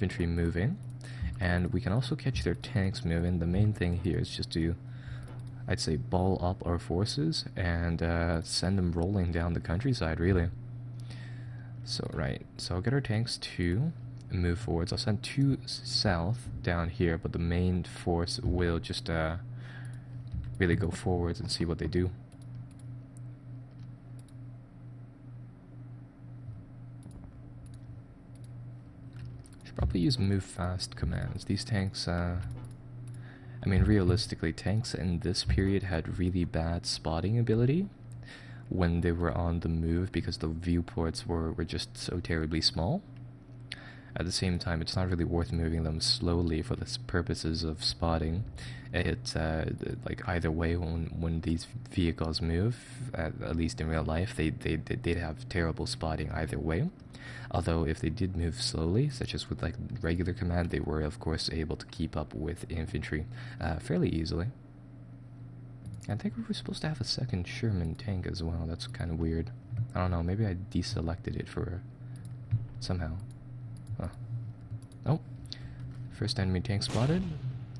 infantry moving, and we can also catch their tanks moving. The main thing here is just to, I'd say, ball up our forces and send them rolling down the countryside, really. So, right, so I'll get our tanks to move forwards. I'll send 2 south down here, but the main force will just really go forwards and see what they do. Should probably use move fast commands. These tanks, I mean, realistically, tanks in this period had really bad spotting ability when they were on the move because the viewports were just so terribly small. At the same time, it's not really worth moving them slowly for the purposes of spotting. It's like either way, when these vehicles move, at least in real life, they'd have terrible spotting either way. Although if they did move slowly, such as with like regular command, they were of course able to keep up with infantry fairly easily. I think we were supposed to have a second Sherman tank as well. That's kind of weird. I don't know, maybe I deselected it for somehow. Huh. Oh, first enemy tank spotted,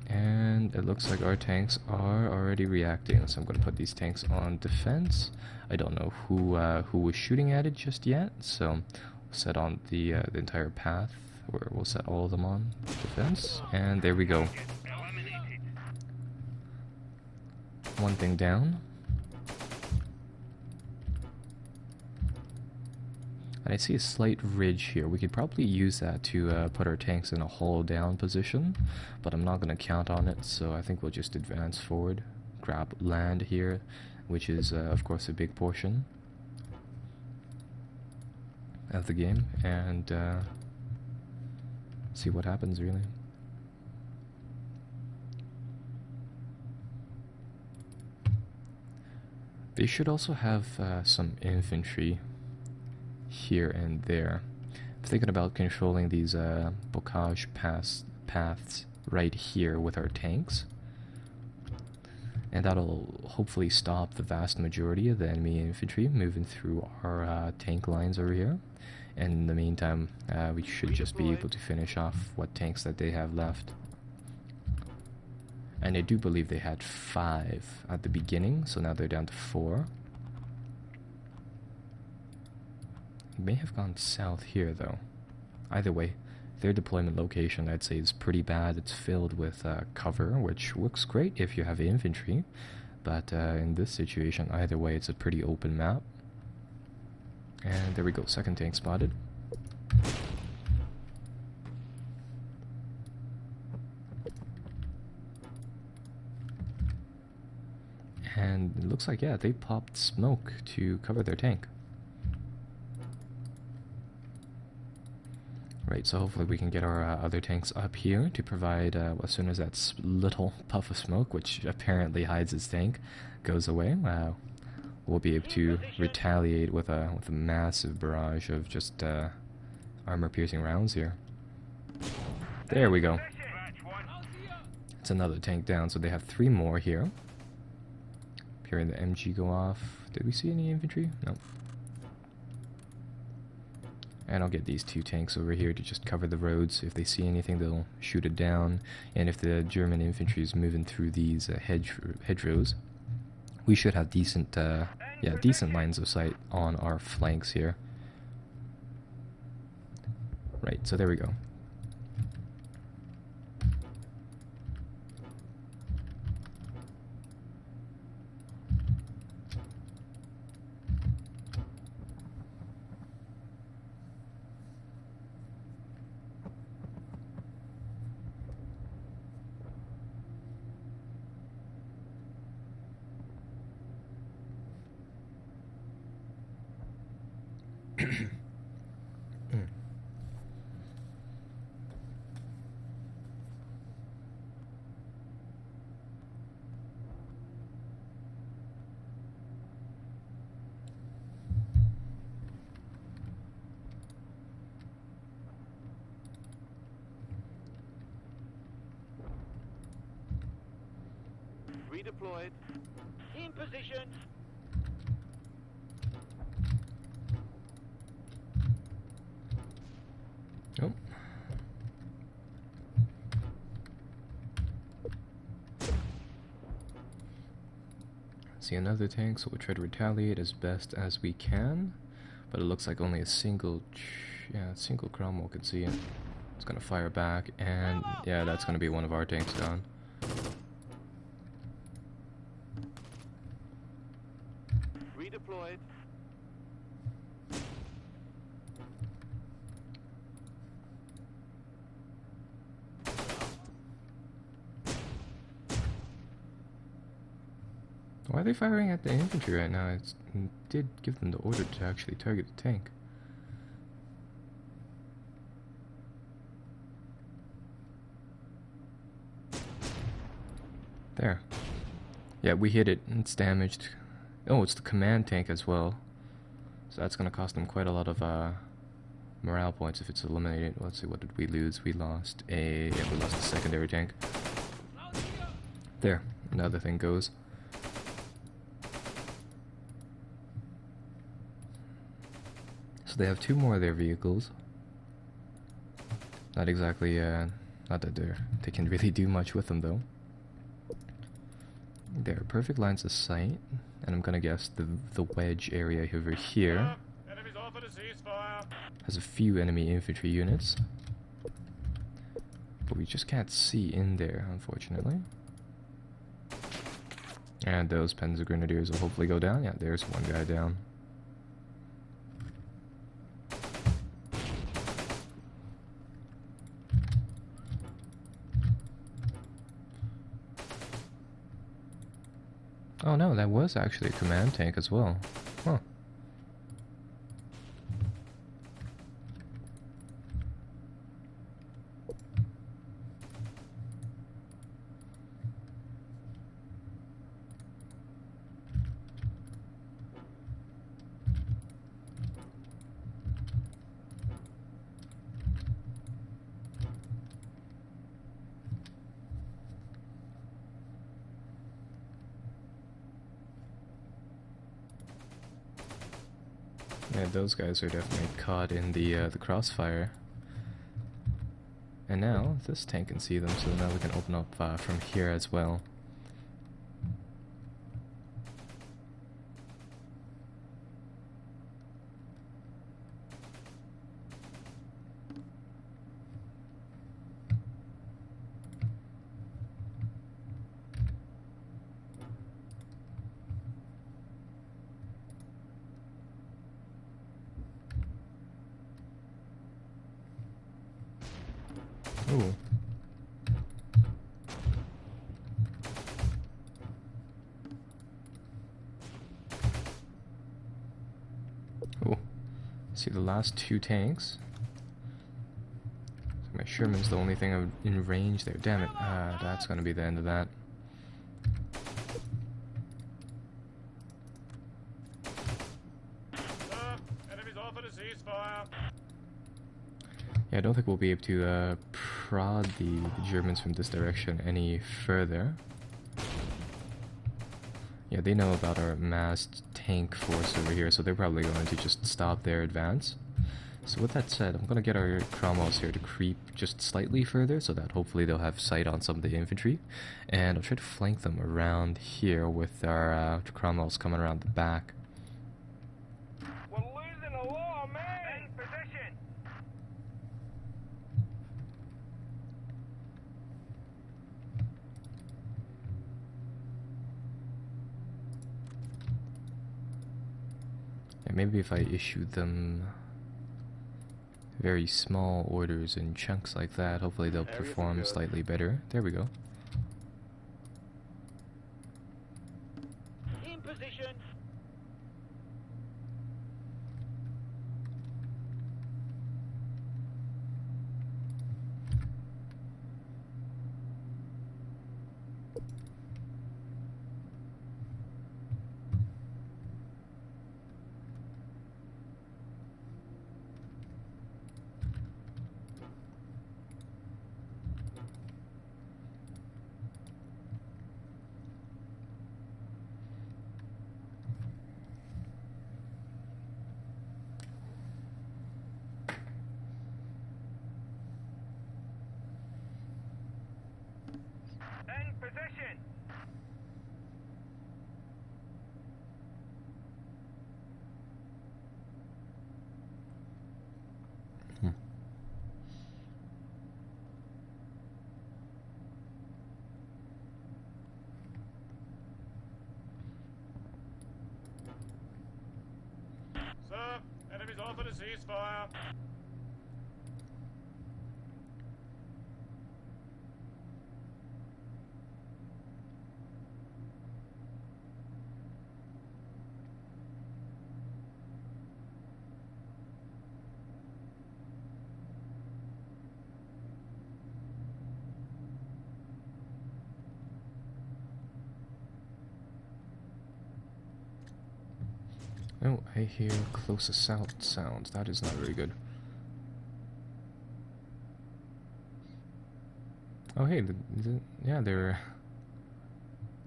and it looks like our tanks are already reacting, so I'm going to put these tanks on defense. I don't know who was shooting at it just yet, so we'll set on the entire path, or we'll set all of them on defense, and there we go. One thing down. And I see a slight ridge here. We could probably use that to put our tanks in a hull down position, but I'm not going to count on it, so I think we'll just advance forward, grab land here, which is of course a big portion of the game, and see what happens really. They should also have some infantry here and there. I'm thinking about controlling these bocage paths right here with our tanks, and that'll hopefully stop the vast majority of the enemy infantry moving through our tank lines over here. And in the meantime, we should just be able to finish off what tanks that they have left. And I do believe they had 5 at the beginning, so now they're down to 4. May have gone south here though. Either way, their deployment location I'd say is pretty bad. It's filled with cover, which works great if you have infantry, but in this situation, either way, it's a pretty open map. And there we go, second tank spotted. And it looks like, yeah, they popped smoke to cover their tank. Right, so hopefully we can get our other tanks up here to provide, as soon as that little puff of smoke, which apparently hides its tank, goes away, we'll be able to retaliate with a massive barrage of just armor-piercing rounds here. There we go. It's another tank down, so they have 3 more here. Hearing the MG go off. Did we see any infantry? No. And I'll get these 2 tanks over here to just cover the roads. If they see anything, they'll shoot it down. And if the German infantry is moving through these hedgerows, we should have decent lines of sight on our flanks here. Right, so there we go. Redeployed. In position. Oh. See another tank, so we'll try to retaliate as best as we can. But it looks like only a single Cromwell can see it. It's gonna fire back, and yeah, that's gonna be one of our tanks gone. Redeployed. Why are they firing at the infantry right now? It did give them the order to actually target the tank. There. Yeah, we hit it. It's damaged. Oh, it's the command tank as well. So that's going to cost them quite a lot of morale points if it's eliminated. Let's see, what did we lose? We lost a secondary tank. There. Another thing goes. So they have 2 more of their vehicles. Not exactly, not that they can really do much with them though. They're perfect lines of sight, and I'm gonna guess the wedge area over here has a few enemy infantry units. But we just can't see in there, unfortunately. And those Panzer Grenadiers will hopefully go down. Yeah, there's one guy down. Oh no, that was actually a command tank as well. Huh. Yeah, those guys are definitely caught in the crossfire. And now this tank can see them, so now we can open up from here as well. Ooh. Ooh. See the last 2 tanks. So my Sherman's the only thing in range there. Damn it. That's gonna be the end of that. Enemies offered a ceasefire. Yeah, I don't think we'll be able to prod the Germans from this direction any further. Yeah, they know about our massed tank force over here, so they're probably going to just stop their advance. So with that said, I'm going to get our Cromwells here to creep just slightly further, so that hopefully they'll have sight on some of the infantry. And I'll try to flank them around here with our Cromwells coming around the back. We're losing a lot, man! In position! Yeah, maybe if I issue them very small orders in chunks like that, hopefully they'll perform slightly better. There we go. In position! In position! call for the ceasefire. Oh, I hear close assault sounds. That is not very good. Oh, hey, yeah, they're...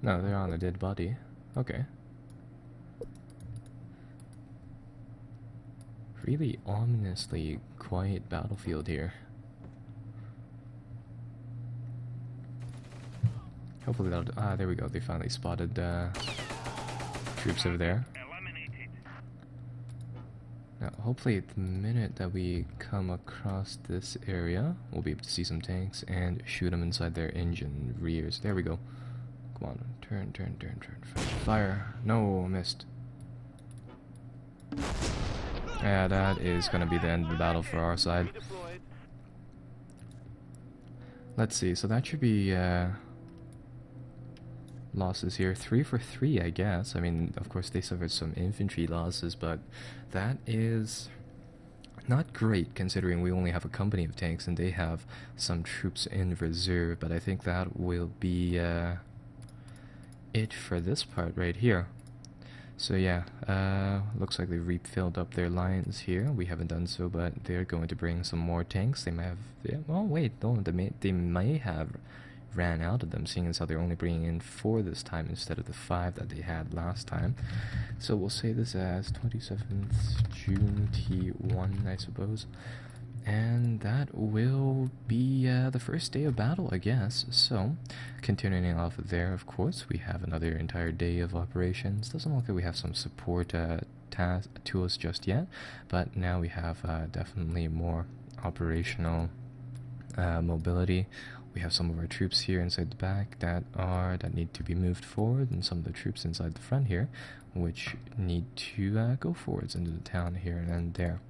No, they're on a dead body. Okay. Really ominously quiet battlefield here. Hopefully that'll... Ah, there we go. They finally spotted troops over there. Now, hopefully the minute that we come across this area, we'll be able to see some tanks and shoot them inside their engine rears. There we go. Come on, turn. Fire. No, missed. Yeah, that is gonna be the end of the battle for our side. Let's see, so that should be losses here. 3 for 3, I guess. I mean, of course they suffered some infantry losses, but that is not great considering we only have a company of tanks and they have some troops in reserve. But I think that will be it for this part right here. So yeah, looks like they've refilled up their lines here. We haven't done so, but they're going to bring some more tanks. They may have... Yeah, oh wait, no, they may have ran out of them, seeing as how they're only bringing in 4 this time instead of the 5 that they had last time. So we'll say this as 27th June T1, I suppose. And that will be the first day of battle, I guess. So, continuing off of there, of course, we have another entire day of operations. Doesn't look like we have some support to us just yet, but now we have definitely more operational mobility. We have some of our troops here inside the back that need to be moved forward, and some of the troops inside the front here, which need to go forwards into the town here and there.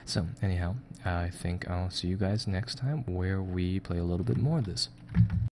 So, anyhow, I think I'll see you guys next time where we play a little bit more of this.